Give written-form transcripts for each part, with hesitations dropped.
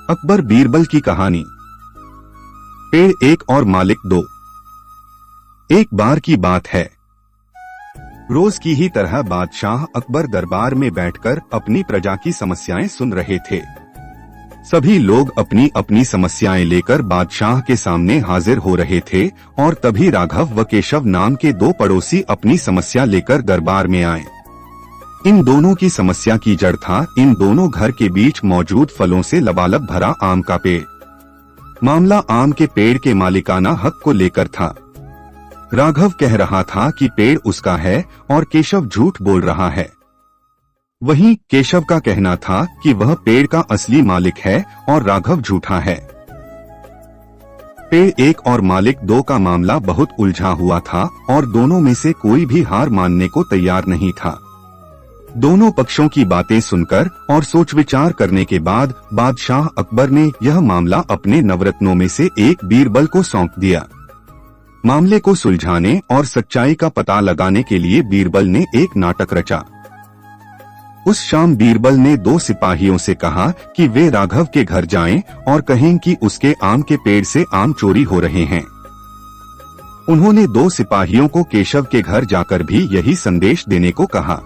अकबर बीरबल की कहानी। पेड़ एक और मालिक दो। एक बार की बात है, रोज की ही तरह बादशाह अकबर दरबार में बैठकर अपनी प्रजा की समस्याएं सुन रहे थे। सभी लोग अपनी अपनी समस्याएं लेकर बादशाह के सामने हाजिर हो रहे थे और तभी राघव व केशव नाम के दो पड़ोसी अपनी समस्या लेकर दरबार में आए। इन दोनों की समस्या की जड़ था इन दोनों घर के बीच मौजूद फलों से लबालब भरा आम का पेड़। मामला आम के पेड़ के मालिकाना हक को लेकर था। राघव कह रहा था कि पेड़ उसका है और केशव झूठ बोल रहा है। वहीं केशव का कहना था कि वह पेड़ का असली मालिक है और राघव झूठा है। पेड़ एक और मालिक दो का मामला बहुत उलझा हुआ था और दोनों में से कोई भी हार मानने को तैयार नहीं था। दोनों पक्षों की बातें सुनकर और सोच विचार करने के बाद बादशाह अकबर ने यह मामला अपने नवरत्नों में से एक बीरबल को सौंप दिया। मामले को सुलझाने और सच्चाई का पता लगाने के लिए बीरबल ने एक नाटक रचा। उस शाम बीरबल ने दो सिपाहियों से कहा कि वे राघव के घर जाएं और कहें कि उसके आम के पेड़ से आम चोरी हो रहे हैं। उन्होंने दो सिपाहियों को केशव के घर जाकर भी यही संदेश देने को कहा।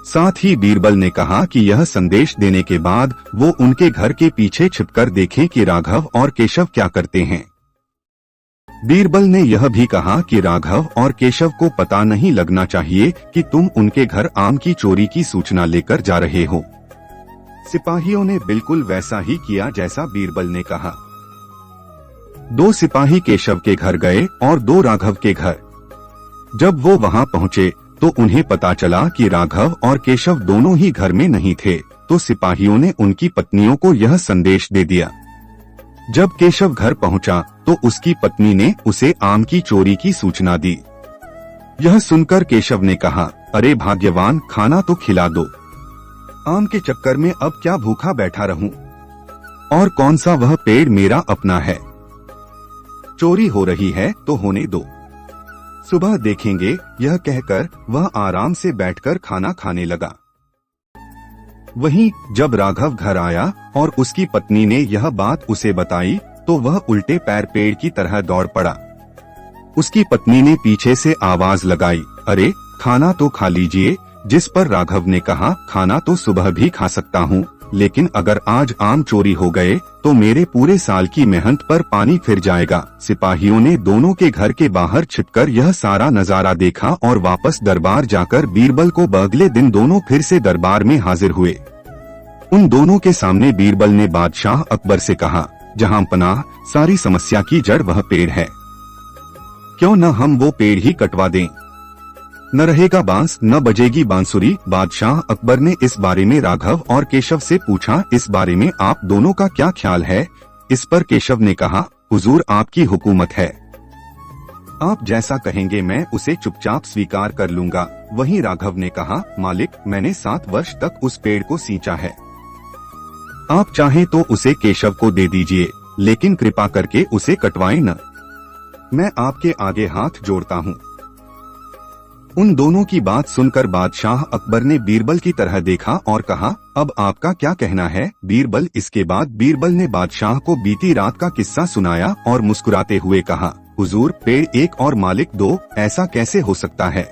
साथ ही बीरबल ने कहा कि यह संदेश देने के बाद वो उनके घर के पीछे छिपकर देखें कि राघव और केशव क्या करते हैं। बीरबल ने यह भी कहा कि राघव और केशव को पता नहीं लगना चाहिए कि तुम उनके घर आम की चोरी की सूचना लेकर जा रहे हो। सिपाहियों ने बिल्कुल वैसा ही किया जैसा बीरबल ने कहा। दो सिपाही केशव के घर गए और दो राघव के घर। जब वो वहां पहुंचे तो उन्हें पता चला कि राघव और केशव दोनों ही घर में नहीं थे, तो सिपाहियों ने उनकी पत्नियों को यह संदेश दे दिया। जब केशव घर पहुंचा तो उसकी पत्नी ने उसे आम की चोरी की सूचना दी। यह सुनकर केशव ने कहा, अरे भाग्यवान, खाना तो खिला दो। आम के चक्कर में अब क्या भूखा बैठा रहूं? और कौन सा वह पेड़ मेरा अपना है? चोरी हो रही है तो होने दो, सुबह देखेंगे। यह कहकर वह आराम से बैठकर खाना खाने लगा। वहीं जब राघव घर आया और उसकी पत्नी ने यह बात उसे बताई तो वह उल्टे पैर पेड़ की तरह दौड़ पड़ा। उसकी पत्नी ने पीछे से आवाज लगाई, अरे खाना तो खा लीजिए। जिस पर राघव ने कहा, खाना तो सुबह भी खा सकता हूँ, लेकिन अगर आज आम चोरी हो गए तो मेरे पूरे साल की मेहनत पर पानी फिर जाएगा। सिपाहियों ने दोनों के घर के बाहर छिपकर यह सारा नजारा देखा और वापस दरबार जाकर बीरबल को अगले दिन दोनों फिर से दरबार में हाजिर हुए। उन दोनों के सामने बीरबल ने बादशाह अकबर से कहा, जहां पनाह, सारी समस्या की जड़ वह पेड़ है। क्यों न हम वो पेड़ ही कटवा दें? न रहेगा बांस न बजेगी बांसुरी। बादशाह अकबर ने इस बारे में राघव और केशव से पूछा, इस बारे में आप दोनों का क्या ख्याल है? इस पर केशव ने कहा, हुजूर आपकी हुकूमत है, आप जैसा कहेंगे मैं उसे चुपचाप स्वीकार कर लूंगा। वहीं राघव ने कहा, मालिक, मैंने 7 वर्ष तक उस पेड़ को सींचा है। आप चाहें तो उसे केशव को दे दीजिए, लेकिन कृपा करके उसे कटवाएं न। मैं आपके आगे हाथ जोड़ता हूँ। उन दोनों की बात सुनकर बादशाह अकबर ने बीरबल की तरह देखा और कहा, अब आपका क्या कहना है बीरबल? इसके बाद बीरबल ने बादशाह को बीती रात का किस्सा सुनाया और मुस्कुराते हुए कहा, हुजूर, पेड़ एक और मालिक दो, ऐसा कैसे हो सकता है?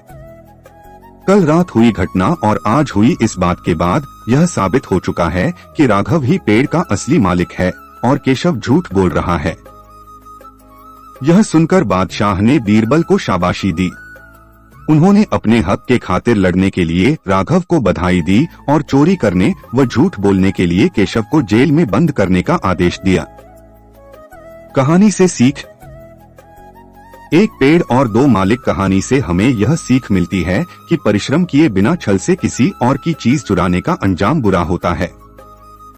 कल रात हुई घटना और आज हुई इस बात के बाद यह साबित हो चुका है कि राघव ही पेड़ का असली मालिक है और केशव झूठ बोल रहा है। यह सुनकर बादशाह ने बीरबल को शाबाशी दी। उन्होंने अपने हक के खातिर लड़ने के लिए राघव को बधाई दी और चोरी करने व झूठ बोलने के लिए केशव को जेल में बंद करने का आदेश दिया। कहानी से सीख। एक पेड़ और दो मालिक कहानी से हमें यह सीख मिलती है कि परिश्रम किए बिना छल से किसी और की चीज चुराने का अंजाम बुरा होता है।